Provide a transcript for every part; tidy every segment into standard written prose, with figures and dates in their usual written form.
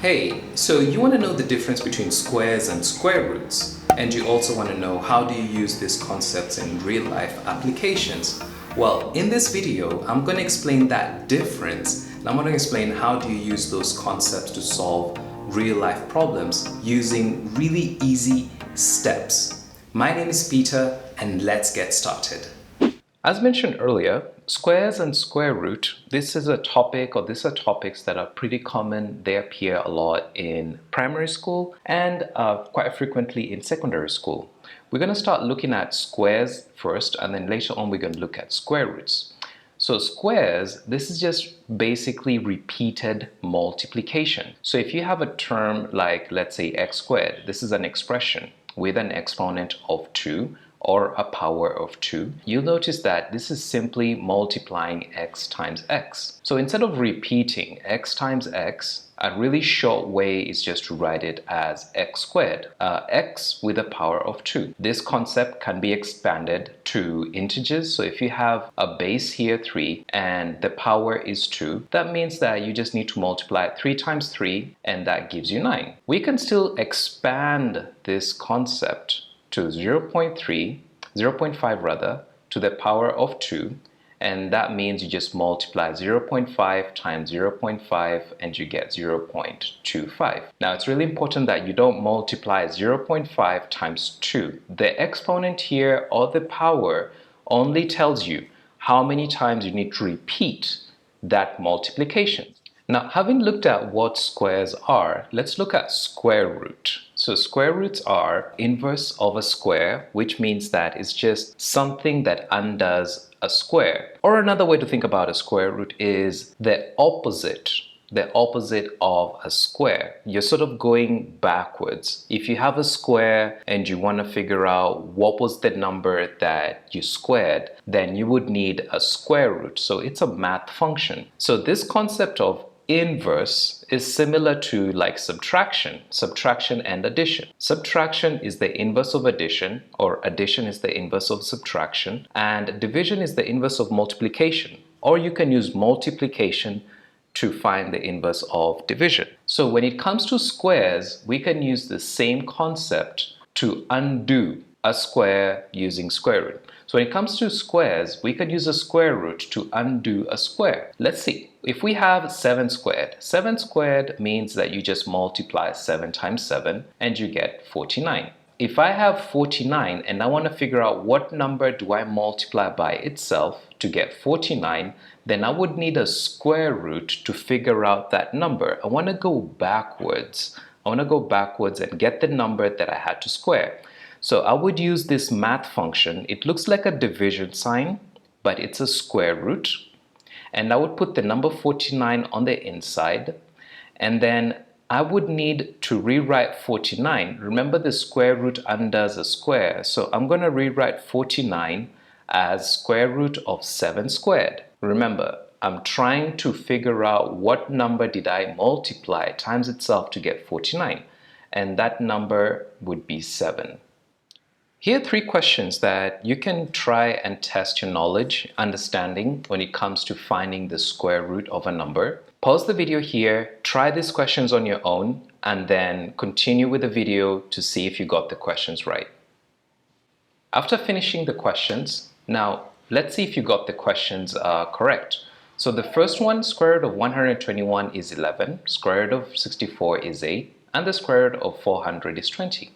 Hey, so you want to know the difference between squares and square roots, and you also want to know how do you use these concepts in real life applications. Well, in this video, I'm going to explain that difference, and I'm going to explain how do you use those concepts to solve real life problems using really easy steps. My name is Peter, and let's get started. As mentioned earlier, squares and square root, these are topics that are pretty common. They appear a lot in primary school and quite frequently in secondary school. We're going to start looking at squares first, and then later on we're going to look at square roots. So squares, this is just basically repeated multiplication. So if you have a term like, let's say, x squared, this is an expression with an exponent of 2 or a power of 2, you'll notice that this is simply multiplying x times x. So instead of repeating x times x, a really short way is just to write it as x squared, x with a power of 2. This concept can be expanded to integers. So if you have a base here 3 and the power is 2, that means that you just need to multiply 3 times 3 and that gives you 9. We can still expand this concept to 0.5 rather, to the power of 2, and that means you just multiply 0.5 times 0.5 and you get 0.25. Now it's really important that you don't multiply 0.5 times 2. The exponent here, or the power, only tells you how many times you need to repeat that multiplication. Now, having looked at what squares are, let's look at square root. So square roots are inverse of a square, which means that it's just something that undoes a square. Or another way to think about a square root is the opposite of a square. You're sort of going backwards. If you have a square and you want to figure out what was the number that you squared, then you would need a square root. So it's a math function. So this concept of inverse is similar to like subtraction and addition. Subtraction is the inverse of addition, or addition is the inverse of subtraction, and division is the inverse of multiplication, or you can use multiplication to find the inverse of division. So when it comes to squares, we can use the same concept to undo a square using square root. So when it comes to squares, we can use a square root to undo a square. Let's see. If we have 7 squared means that you just multiply 7 times 7 and you get 49. If I have 49 and I want to figure out what number do I multiply by itself to get 49, then I would need a square root to figure out that number. I want to go backwards. And get the number that I had to square. So I would use this math function. It looks like a division sign, but it's a square root. And I would put the number 49 on the inside, and then I would need to rewrite 49. Remember, the square root undoes a square, so I'm going to rewrite 49 as square root of 7 squared. Remember, I'm trying to figure out what number did I multiply times itself to get 49, and that number would be 7. Here are 3 questions that you can try and test your knowledge, understanding when it comes to finding the square root of a number. Pause the video here, try these questions on your own, and then continue with the video to see if you got the questions right. After finishing the questions, now let's see if you got the questions correct. So the first one, square root of 121 is 11, square root of 64 is 8, and the square root of 400 is 20.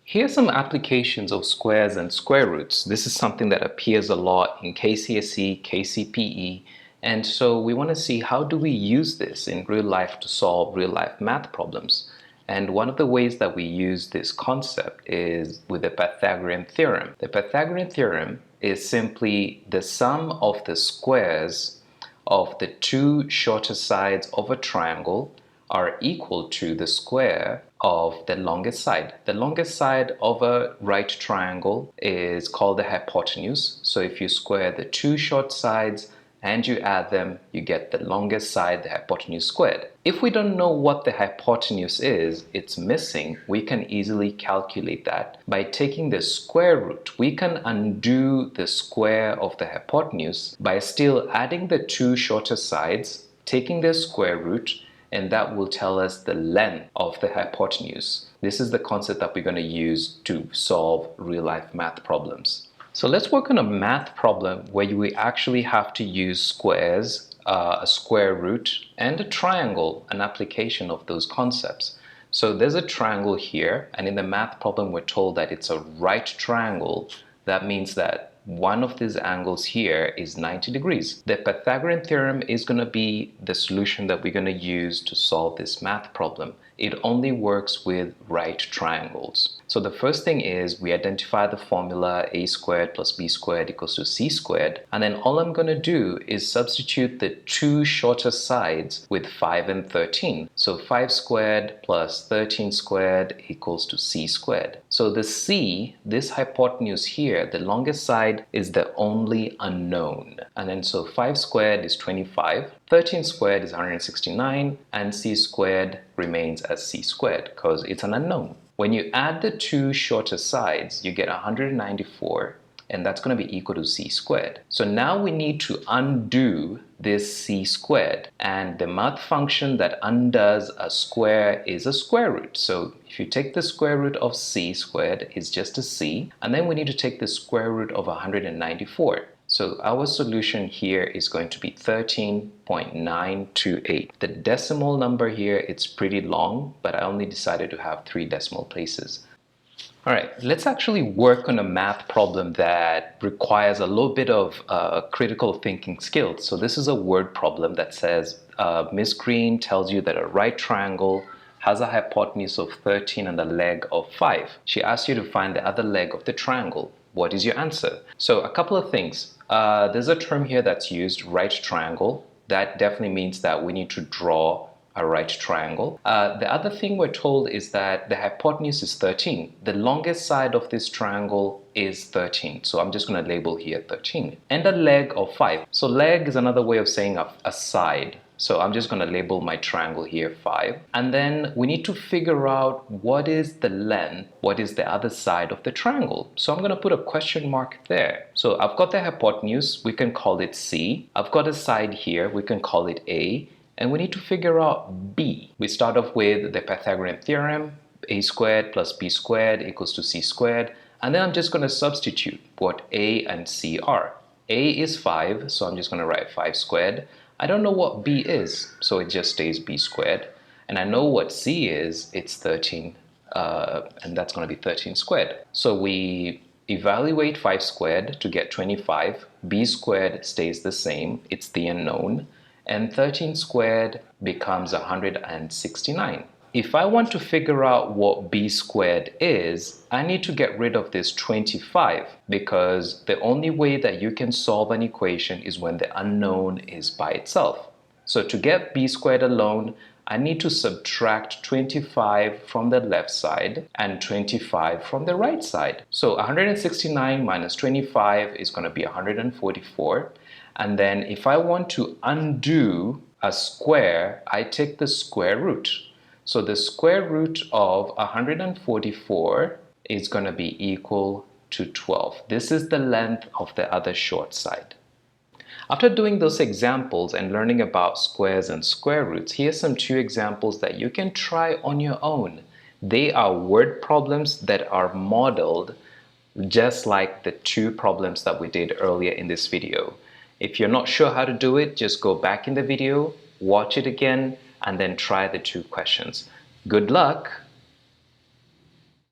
Here are some applications of squares and square roots. This is something that appears a lot in KCSE, KCPE, and so we want to see how do we use this in real life to solve real life math problems. And one of the ways that we use this concept is with the Pythagorean theorem. The Pythagorean theorem is simply the sum of the squares of the 2 shorter sides of a triangle are equal to the square of the longest side. The longest side of a right triangle is called the hypotenuse. So if you square the 2 short sides and you add them, you get the longest side, the hypotenuse squared. If we don't know what the hypotenuse is, it's missing, we can easily calculate that by taking the square root. We can undo the square of the hypotenuse by still adding the 2 shorter sides, taking the square root, and that will tell us the length of the hypotenuse. This is the concept that we're going to use to solve real-life math problems. So let's work on a math problem where we actually have to use squares, a square root, and a triangle, an application of those concepts. So there's a triangle here, and in the math problem we're told that it's a right triangle. That means that one of these angles here is 90 degrees. The Pythagorean theorem is going to be the solution that we're going to use to solve this math problem. It only works with right triangles. So the first thing is we identify the formula a squared plus b squared equals to c squared, and then all I'm going to do is substitute the two shorter sides with 5 and 13. So 5 squared plus 13 squared equals to c squared. So the c, this hypotenuse here, the longest side is the only unknown. And then so 5 squared is 25, 13 squared is 169, and c squared remains as c squared because it's an unknown. When you add the two shorter sides, you get 194, and that's going to be equal to c squared. So now we need to undo this c squared, and the math function that undoes a square is a square root. So if you take the square root of c squared, it's just a c, and then we need to take the square root of 194. So our solution here is going to be 13.928. The decimal number here, it's pretty long, but I only decided to have 3 decimal places. All right, let's actually work on a math problem that requires a little bit of critical thinking skills. So this is a word problem that says Miss Green tells you that a right triangle has a hypotenuse of 13 and a leg of 5. She asks you to find the other leg of the triangle. What is your answer? So a couple of things. There's a term here that's used, right triangle. That definitely means that we need to draw a right triangle. The other thing we're told is that the hypotenuse is 13. The longest side of this triangle is 13. So I'm just going to label here 13. And a leg of 5. So leg is another way of saying a side. So I'm just going to label my triangle here 5. And then we need to figure out what is the length, what is the other side of the triangle. So I'm going to put a question mark there. So I've got the hypotenuse, we can call it C. I've got a side here, we can call it A. And we need to figure out B. We start off with the Pythagorean theorem, a squared plus b squared equals to c squared. And then I'm just going to substitute what A and C are. A is 5, so I'm just going to write 5 squared. I don't know what b is, so it just stays b squared. And I know what c is, it's 13, and that's going to be 13 squared. So we evaluate 5 squared to get 25. B squared stays the same, it's the unknown. And 13 squared becomes 169. If I want to figure out what b squared is, I need to get rid of this 25 because the only way that you can solve an equation is when the unknown is by itself. So to get b squared alone, I need to subtract 25 from the left side and 25 from the right side. So 169 minus 25 is going to be 144. And then if I want to undo a square, I take the square root. So the square root of 144 is going to be equal to 12. This is the length of the other short side. After doing those examples and learning about squares and square roots, here's some 2 examples that you can try on your own. They are word problems that are modeled just like the 2 problems that we did earlier in this video. If you're not sure how to do it, just go back in the video, watch it again, and then try the 2 questions. Good luck!